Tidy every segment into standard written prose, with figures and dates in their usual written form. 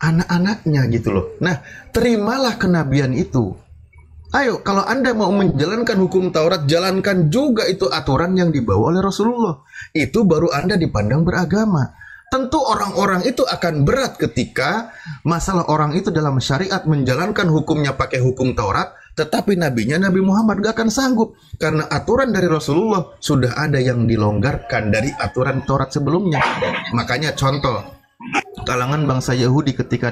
anak-anaknya gitu loh. Nah, terimalah kenabian itu. Ayo, kalau Anda mau menjalankan hukum Taurat, jalankan juga itu aturan yang dibawa oleh Rasulullah. Itu baru Anda dipandang beragama. Tentu orang-orang itu akan berat ketika masalah orang itu dalam syariat menjalankan hukumnya pakai hukum Taurat, tetapi nabinya Nabi Muhammad gak akan sanggup. Karena aturan dari Rasulullah sudah ada yang dilonggarkan dari aturan Taurat sebelumnya. Makanya contoh, kalangan bangsa Yahudi ketika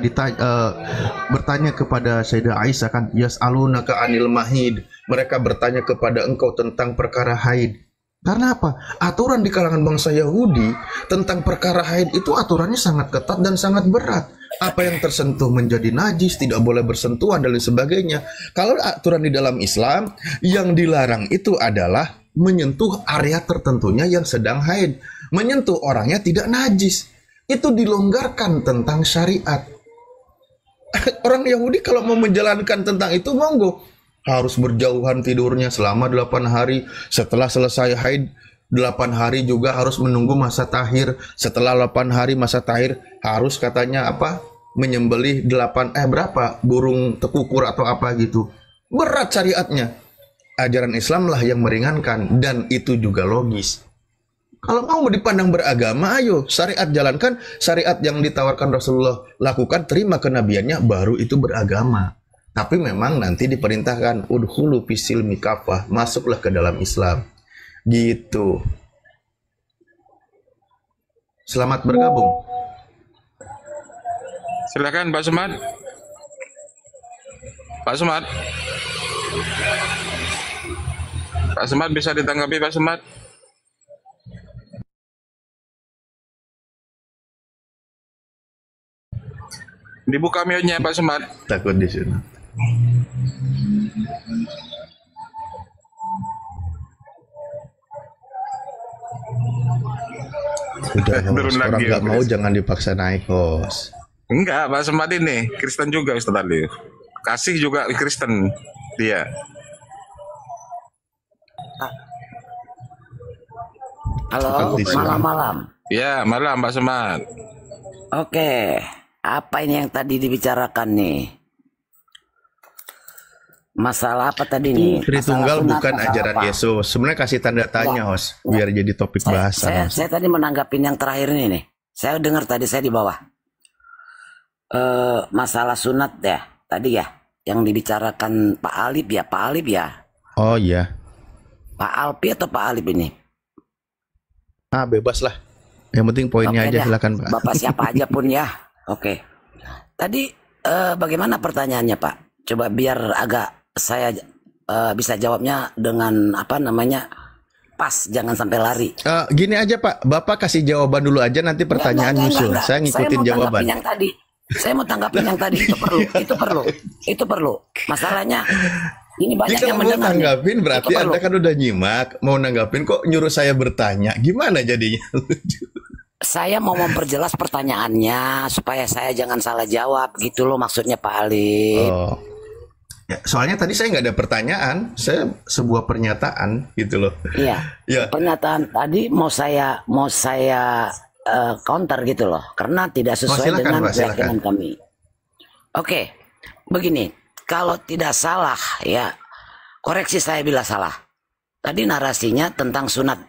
bertanya kepada Sayyidah Aisyah kan, yas'alunaka anil mahid, mereka bertanya kepada engkau tentang perkara haid. Karena apa? Aturan di kalangan bangsa Yahudi tentang perkara haid itu aturannya sangat ketat dan sangat berat. Apa yang tersentuh menjadi najis, tidak boleh bersentuhan dan lain sebagainya. Kalau aturan di dalam Islam, yang dilarang itu adalah menyentuh area tertentunya yang sedang haid. Menyentuh orangnya tidak najis. Itu dilonggarkan tentang syariat. Orang Yahudi kalau mau menjalankan tentang itu, monggo. Harus berjauhan tidurnya selama 8 hari. Setelah selesai haid 8 hari juga harus menunggu masa tahir. Setelah 8 hari masa tahir harus katanya apa? Menyembelih berapa? Burung tekukur atau apa gitu. Berat syariatnya. Ajaran Islam lah yang meringankan, dan itu juga logis. Kalau mau dipandang beragama, ayo syariat jalankan, syariat yang ditawarkan Rasulullah lakukan, terima kenabiannya, baru itu beragama. Tapi memang nanti diperintahkan udhulu fisil mikafah, masuklah ke dalam Islam. Gitu. Selamat bergabung. Silakan Pak Sumat. Pak Sumat. Pak Sumat bisa ditanggapi Pak Sumat? Dibuka mute-nya Pak Sumat. Takut di sini. Udah, host. Orang nggak mau jangan dipaksa naik, host. Enggak, Pak Sumat ini Kristen juga Ustaz Ali. Kasih juga Kristen dia. Halo, malam-malam. Ya, malam Pak Sumat. Oke, apa ini yang tadi dibicarakan nih? Masalah apa tadi nih? Tritunggal bukan ajaran apa? Yesus. Sebenarnya kasih tanda tanya, host, biar jadi topik bahasan. Saya tadi menanggapin yang terakhir ini nih. Saya dengar tadi, saya di bawah. Masalah sunat ya, tadi ya, yang dibicarakan Pak Alip ya, Pak Alip ya. Oh iya. Pak Alpi atau Pak Alip ini? Bebas lah. Yang penting poinnya aja, silakan Pak. Bapak siapa aja pun ya. Oke. Tadi bagaimana pertanyaannya Pak? Coba biar agak saya bisa jawabnya dengan apa namanya pas, jangan sampai lari. Gini aja Pak, Bapak kasih jawaban dulu aja, nanti pertanyaan nyusul. Saya ngikutin jawaban. Yang tadi. Saya mau tanggapin yang tadi, itu perlu. Masalahnya ini banyak yang mendengar. Mau nanggapin berarti Anda kan udah nyimak. Mau nanggapin kok nyuruh saya bertanya, gimana jadinya? Saya mau memperjelas pertanyaannya supaya saya jangan salah jawab gitu loh, maksudnya Pak Ali. Oh. Ya, soalnya tadi saya nggak ada pertanyaan, saya sebuah pernyataan gitu loh. Iya. Ya. Pernyataan tadi mau saya counter gitu loh, karena tidak sesuai dengan keyakinan kami. Oke, begini, kalau tidak salah ya, koreksi saya bila salah. Tadi narasinya tentang sunat.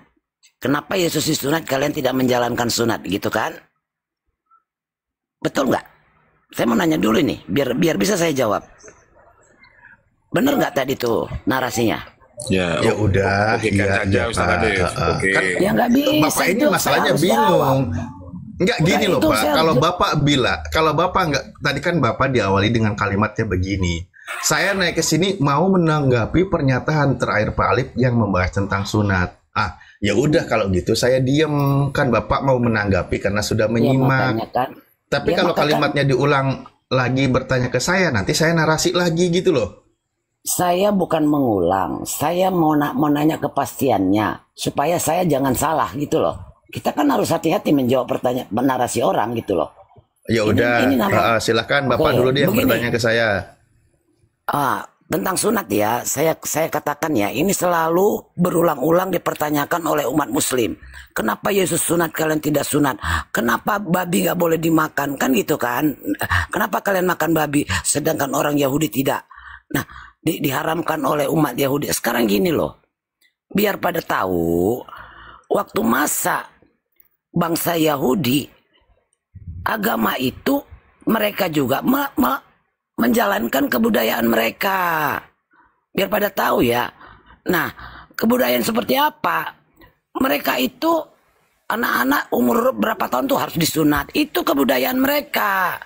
Kenapa Yesus disunat, kalian tidak menjalankan sunat gitu kan? Betul nggak? Saya mau nanya dulu nih, biar bisa saya jawab. Bener nggak tadi tuh narasinya? Ya udah, iya aja Kan ya nggak bisa. Bapak ini masalahnya bingung. Enggak gini loh Pak, kalau Bapak enggak, tadi kan Bapak diawali dengan kalimatnya begini. Saya naik ke sini mau menanggapi pernyataan terakhir Pak Alip yang membahas tentang sunat. Ya udah kalau gitu saya diam, kan Bapak mau menanggapi karena sudah menyimak. Tapi kalau kalimatnya diulang lagi bertanya ke saya, nanti saya narasi lagi gitu loh. Saya bukan mengulang, saya mau nanya kepastiannya supaya saya jangan salah gitu loh. Kita kan harus hati-hati menjawab pertanyaan narasi orang gitu loh. Ya udah, silakan Bapak dulu dia yang bertanya ke saya. tentang sunat ya, saya katakan ya, ini selalu berulang-ulang dipertanyakan oleh umat muslim. Kenapa Yesus sunat, kalian tidak sunat? Kenapa babi nggak boleh dimakan? Kan gitu kan? Kenapa kalian makan babi sedangkan orang Yahudi tidak? Nah, diharamkan oleh umat Yahudi. Sekarang gini loh, biar pada tahu, waktu masa bangsa Yahudi, agama itu mereka juga menjalankan kebudayaan mereka. Biar pada tahu ya. Nah, kebudayaan seperti apa? Mereka itu anak-anak umur berapa tahun tuh harus disunat. Itu kebudayaan mereka.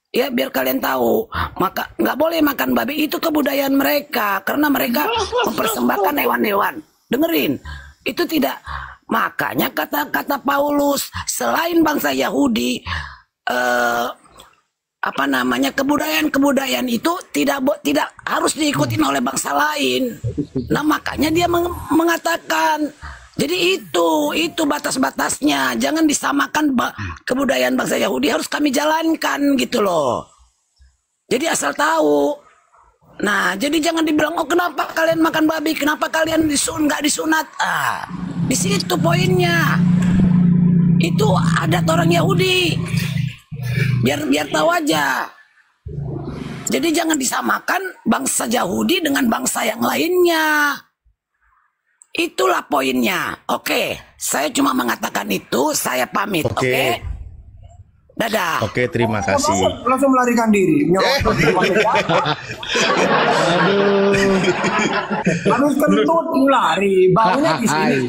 Ya, biar kalian tahu. Maka nggak boleh makan babi, itu kebudayaan mereka. Karena mereka mempersembahkan hewan-hewan. Dengerin. Itu tidak. Makanya kata Paulus, selain bangsa Yahudi, kebudayaan itu tidak harus diikuti oleh bangsa lain. Nah, makanya dia mengatakan, jadi itu batas-batasnya, jangan disamakan kebudayaan bangsa Yahudi harus kami jalankan gitu loh. Jadi asal tahu. Nah, jadi jangan dibilang, oh kenapa kalian makan babi, kenapa kalian nggak disunat? Di situ poinnya. Itu adat orang Yahudi. Biar tahu aja. Jadi jangan disamakan bangsa Yahudi dengan bangsa yang lainnya. Itulah poinnya. Oke, saya cuma mengatakan itu, saya pamit. Oke. Dadah. Oke, terima kasih. Langsung melarikan diri. Habis kentut lari, baunya di sini.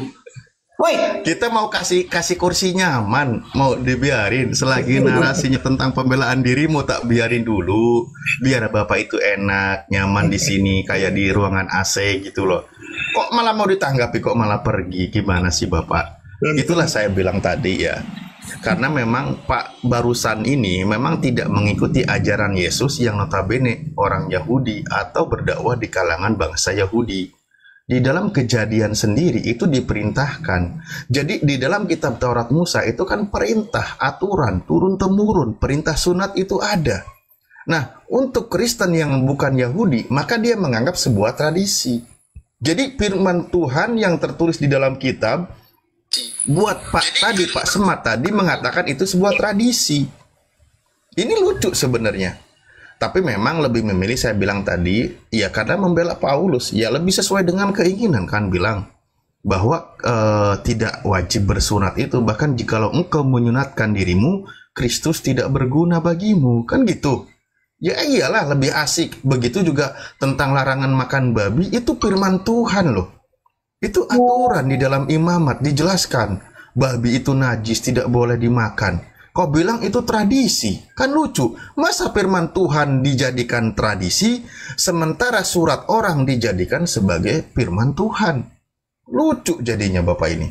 Woi, kita mau kasih kursi nyaman, mau dibiarin selagi narasinya tentang pembelaan diri mau tak biarin dulu, biar Bapak itu enak, nyaman di sini kayak di ruangan AC gitu loh. Kok malah mau ditanggapi, kok malah pergi, gimana sih Bapak? Itulah saya bilang tadi ya. Karena memang Pak barusan ini memang tidak mengikuti ajaran Yesus yang notabene orang Yahudi atau berdakwah di kalangan bangsa Yahudi. Di dalam Kejadian sendiri itu diperintahkan. Jadi di dalam kitab Taurat Musa itu kan perintah, aturan, turun-temurun, perintah sunat itu ada. Nah, untuk Kristen yang bukan Yahudi, maka dia menganggap sebuah tradisi. Jadi firman Tuhan yang tertulis di dalam kitab, buat Pak Semat tadi mengatakan itu sebuah tradisi. Ini lucu sebenarnya. Tapi memang lebih memilih, saya bilang tadi, ya karena membela Paulus, ya lebih sesuai dengan keinginan kan bilang bahwa tidak wajib bersunat itu, bahkan jikalau engkau menyunatkan dirimu, Kristus tidak berguna bagimu, kan gitu. Ya iyalah lebih asik. Begitu juga tentang larangan makan babi, itu firman Tuhan loh. Itu aturan di dalam imamat dijelaskan, babi itu najis, tidak boleh dimakan. Kau bilang itu tradisi, kan lucu. Masa firman Tuhan dijadikan tradisi, sementara surat orang dijadikan sebagai firman Tuhan? Lucu jadinya Bapak ini.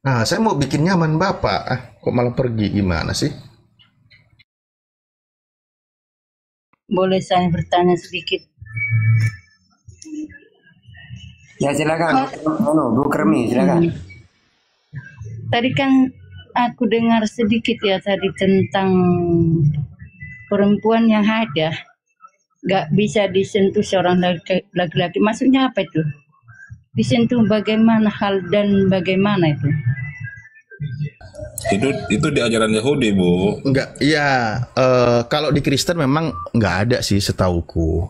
Nah, saya mau bikin nyaman Bapak, kok malah pergi, gimana sih? Boleh saya bertanya sedikit? ya silakan. Bu Kermi, silakan. Tadi kan aku dengar sedikit ya tadi tentang perempuan yang haid ya, gak bisa disentuh seorang laki-laki. Maksudnya apa itu? Disentuh bagaimana hal dan bagaimana itu? Itu di ajaran Yahudi, Bu. Enggak, ya kalau di Kristen memang nggak ada sih setauku.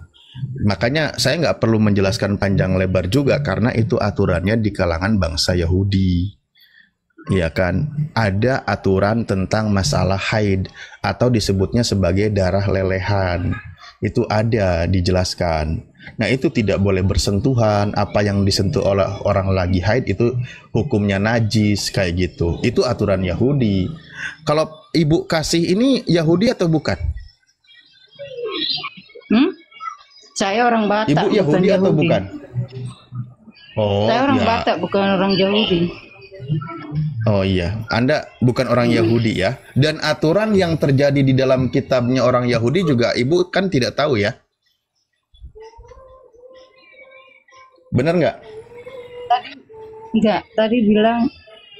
Makanya saya nggak perlu menjelaskan panjang lebar juga karena itu aturannya di kalangan bangsa Yahudi. Ya kan, ada aturan tentang masalah haid atau disebutnya sebagai darah lelehan. Itu ada dijelaskan. Nah, itu tidak boleh bersentuhan. Apa yang disentuh oleh orang lagi haid itu hukumnya najis kayak gitu. Itu aturan Yahudi. Kalau Ibu Kasih ini Yahudi atau bukan? Saya orang Batak. Ibu Yahudi atau bukan? Oh, saya orang Batak, bukan orang Yahudi. Oh iya, Anda bukan orang Yahudi ya. Dan aturan yang terjadi di dalam kitabnya orang Yahudi juga Ibu kan tidak tahu ya. Benar nggak? Tadi bilang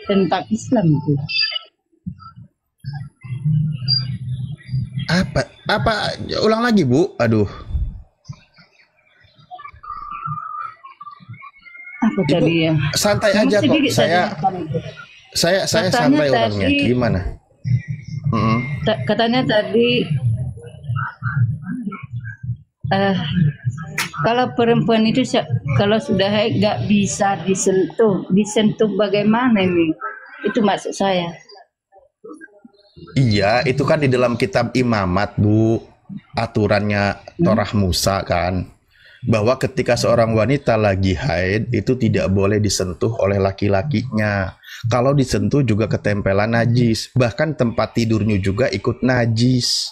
tentang Islam itu. Apa? Ulang lagi Bu. Aduh. tadi ya. Santai Memang aja kok. sedikit Saya Katanya santai orangnya. tadi- Gimana? Katanya tadi kalau perempuan itu kalau sudah haid nggak bisa disentuh bagaimana ini? Itu maksud saya. Iya, itu kan di dalam kitab Imamat, Bu. Aturannya Torah Musa kan. Bahwa ketika seorang wanita lagi haid itu tidak boleh disentuh oleh laki-lakinya. Kalau disentuh juga ketempelan najis. Bahkan tempat tidurnya juga ikut najis.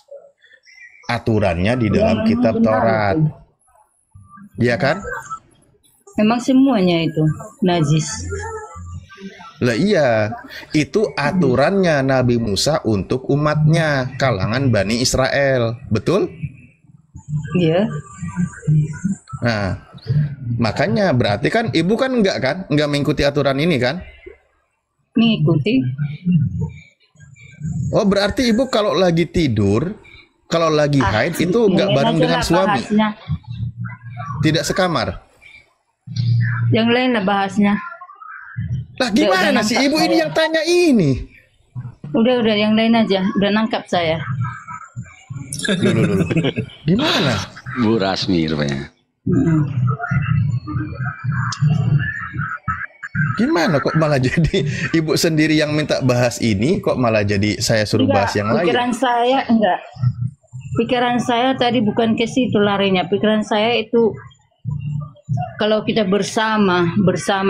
Aturannya di dalam Memang kitab benar Taurat. itu. Iya kan? Memang semuanya itu najis. Lah iya, itu aturannya Nabi Musa untuk umatnya, kalangan Bani Israel. Betul? Iya. Nah, makanya berarti kan ibu kan enggak mengikuti aturan ini kan? Mengikuti. Oh, berarti ibu kalau lagi tidur, kalau lagi haid itu enggak yang lain bareng aja dengan lah suami, bahasnya. tidak sekamar. Yang lain lah bahasnya. Lah gimana udah sih nangkap ibu ini saya. yang tanya ini? Udah yang lain aja. Udah nangkap saya. Loh. Gimana? Bu Rasmi rupanya. Gimana kok malah jadi ibu sendiri yang minta bahas ini, kok malah jadi saya suruh bahas yang lain? Pikiran saya tadi bukan ke situ larinya. Pikiran saya itu kalau kita bersama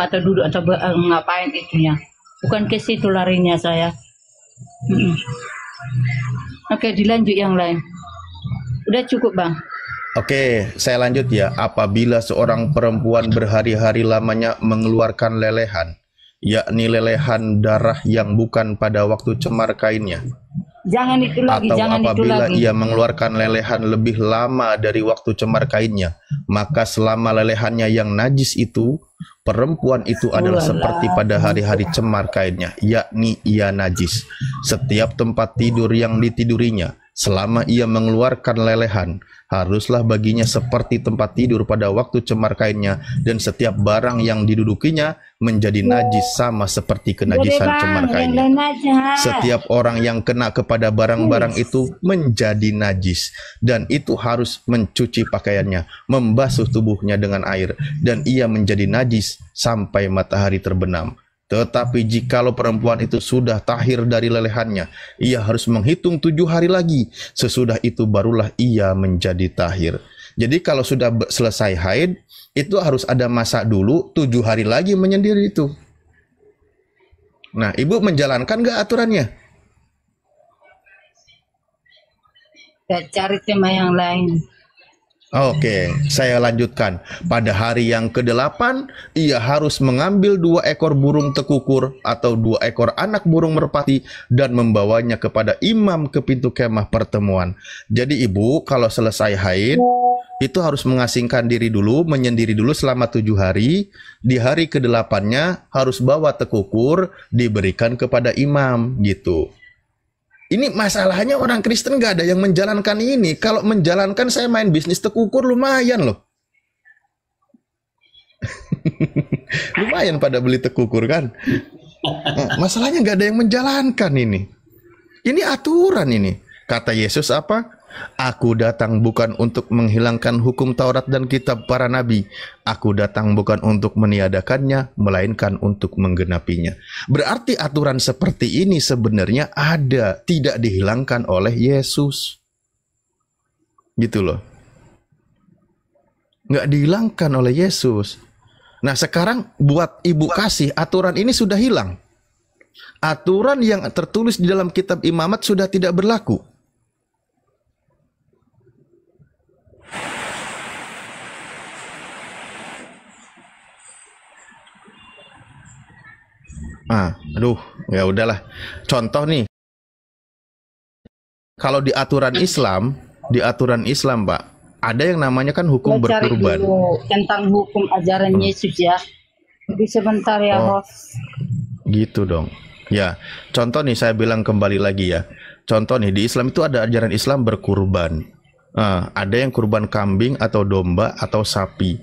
atau duduk atau ngapain itunya. Bukan ke situ larinya saya. Oke, dilanjut yang lain. Udah cukup, Bang. Oke, saya lanjut ya. Apabila seorang perempuan berhari-hari lamanya mengeluarkan lelehan, yakni lelehan darah yang bukan pada waktu cemar kainnya, Jangan itu lagi, atau jangan itu apabila lagi. ia mengeluarkan lelehan lebih lama dari waktu cemar kainnya, maka selama lelehannya yang najis itu, perempuan itu adalah seperti pada hari-hari cemar kainnya, yakni ia najis. Setiap tempat tidur yang ditidurinya, selama ia mengeluarkan lelehan, haruslah baginya seperti tempat tidur pada waktu cemar kainnya, dan setiap barang yang didudukinya menjadi najis sama seperti kenajisan cemar kainnya. Setiap orang yang kena kepada barang-barang itu menjadi najis, dan itu harus mencuci pakaiannya, membasuh tubuhnya dengan air, dan ia menjadi najis sampai matahari terbenam. Tetapi jikalau perempuan itu sudah tahir dari lelehannya, ia harus menghitung 7 hari lagi. Sesudah itu barulah ia menjadi tahir. Jadi kalau sudah selesai haid, itu harus ada masa dulu 7 hari lagi menyendiri itu. Nah, ibu menjalankan nggak aturannya? Ya, cari tema yang lain. Oke, saya lanjutkan. Pada hari yang ke-8, ia harus mengambil 2 ekor burung tekukur atau 2 ekor anak burung merpati dan membawanya kepada imam ke pintu kemah pertemuan. Jadi ibu kalau selesai haid, itu harus mengasingkan diri dulu, menyendiri dulu selama 7 hari. Di hari ke-8-nya harus bawa tekukur, diberikan kepada imam gitu. Ini masalahnya orang Kristen gak ada yang menjalankan ini. Kalau menjalankan, saya main bisnis tekukur lumayan loh. Lumayan pada beli tekukur kan. Nah, masalahnya gak ada yang menjalankan ini. Ini aturan ini. Kata Yesus apa? Aku datang bukan untuk menghilangkan hukum Taurat dan kitab para nabi. Aku datang bukan untuk meniadakannya, melainkan untuk menggenapinya. Berarti aturan seperti ini sebenarnya ada, tidak dihilangkan oleh Yesus. Gitu loh. Nggak dihilangkan oleh Yesus. Nah sekarang buat ibu kasih, aturan ini sudah hilang. Aturan yang tertulis di dalam kitab Imamat sudah tidak berlaku. Aduh, ya udahlah. Contoh nih, kalau di aturan Islam, Pak, ada yang namanya kan hukum Cari berkurban. dulu tentang hukum ajaran Yesus ya. Jadi sebentar ya, host. Gitu dong. Ya, contoh nih saya bilang kembali lagi ya. Contoh nih di Islam itu ada ajaran Islam berkurban. Ada yang kurban kambing atau domba atau sapi.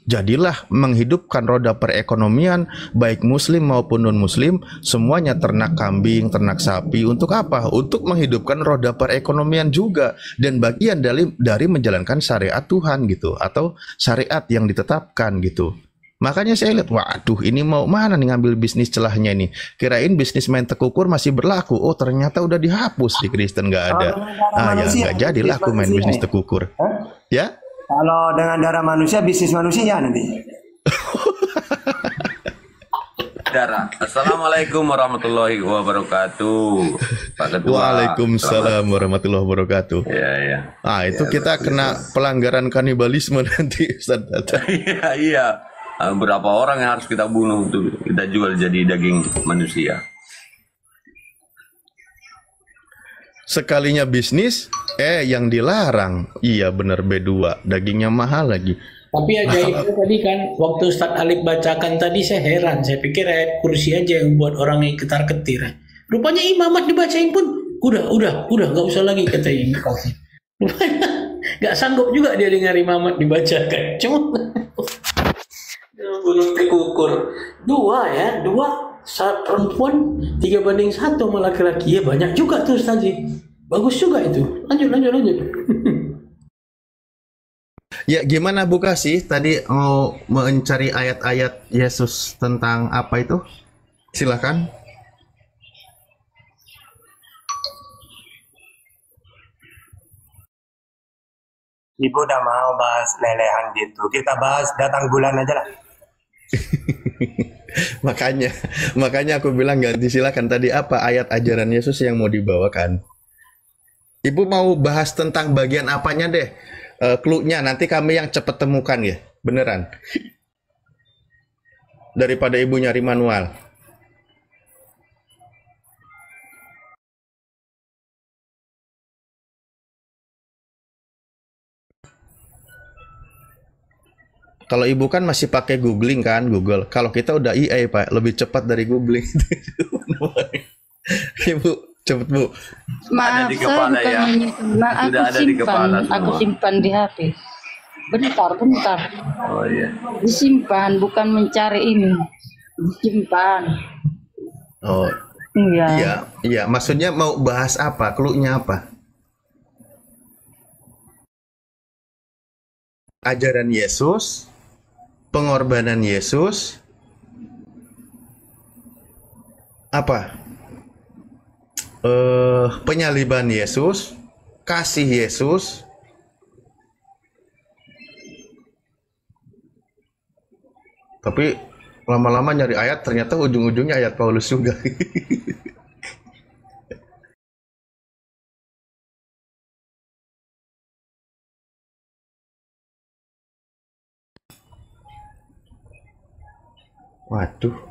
Jadilah menghidupkan roda perekonomian, baik muslim maupun non-muslim, semuanya ternak kambing, ternak sapi. Untuk apa? Untuk menghidupkan roda perekonomian juga. Dan bagian dari menjalankan syariat Tuhan gitu. Atau syariat yang ditetapkan gitu. Makanya saya lihat, waduh ini mau mana nih ngambil bisnis celahnya ini. Kirain bisnis main tekukur masih berlaku. Oh ternyata udah dihapus di Kristen, nggak ada. Ya nggak jadilah aku main bisnis tekukur. Ya? Kalau dengan darah manusia, bisnis manusia nanti. Darah. Assalamualaikum warahmatullahi wabarakatuh. Pak Ketua. Waalaikumsalam warahmatullahi wabarakatuh. Iya. Itu kita kena pelanggaran kanibalisme nanti, Ustaz. Iya. Berapa orang yang harus kita bunuh untuk kita jual jadi daging manusia? Sekalinya bisnis, yang dilarang. Iya bener B2, dagingnya mahal lagi. Tapi ajaibnya tadi kan, waktu Ustadz Alif bacakan tadi saya heran. Saya pikir ayat kursi aja yang buat orang yang ketar-ketir. Rupanya imamat dibacain pun, udah, gak usah lagi katanya. Rupanya gak sanggup juga dia dengar imamat dibacakan. Cuma gunung tekukur. Dua, saat perempuan 3:1 sama laki-laki. Ya banyak juga tuh Ustaz. Bagus juga itu. Lanjut. Ya gimana Bu Kasih tadi mau mencari ayat-ayat Yesus tentang apa itu? Silakan. Ibu udah mau bahas lelehan gitu. Kita bahas datang bulan aja lah. makanya aku bilang ganti, silakan. Tadi apa ayat ajaran Yesus yang mau dibawakan? Ibu mau bahas tentang bagian apanya deh? Clue-nya nanti kami yang cepat temukan ya, beneran. Daripada ibu nyari manual. Kalau ibu kan masih pakai googling kan, Google. Kalau kita udah AI Pak, lebih cepat dari googling. Ibu, cepet Bu. Maaf, Ada di saya kepala bukan ya. menyimpan. Sudah ada di kepala semua. Aku simpan di HP. Bentar. Oh iya. Disimpan, bukan mencari ini. Disimpan. Oh. Iya. Maksudnya mau bahas apa? Clue-nya apa? Ajaran Yesus, pengorbanan Yesus, apa? Penyaliban Yesus, kasih Yesus. Tapi lama-lama nyari ayat ternyata ujung-ujungnya ayat Paulus juga. Waduh.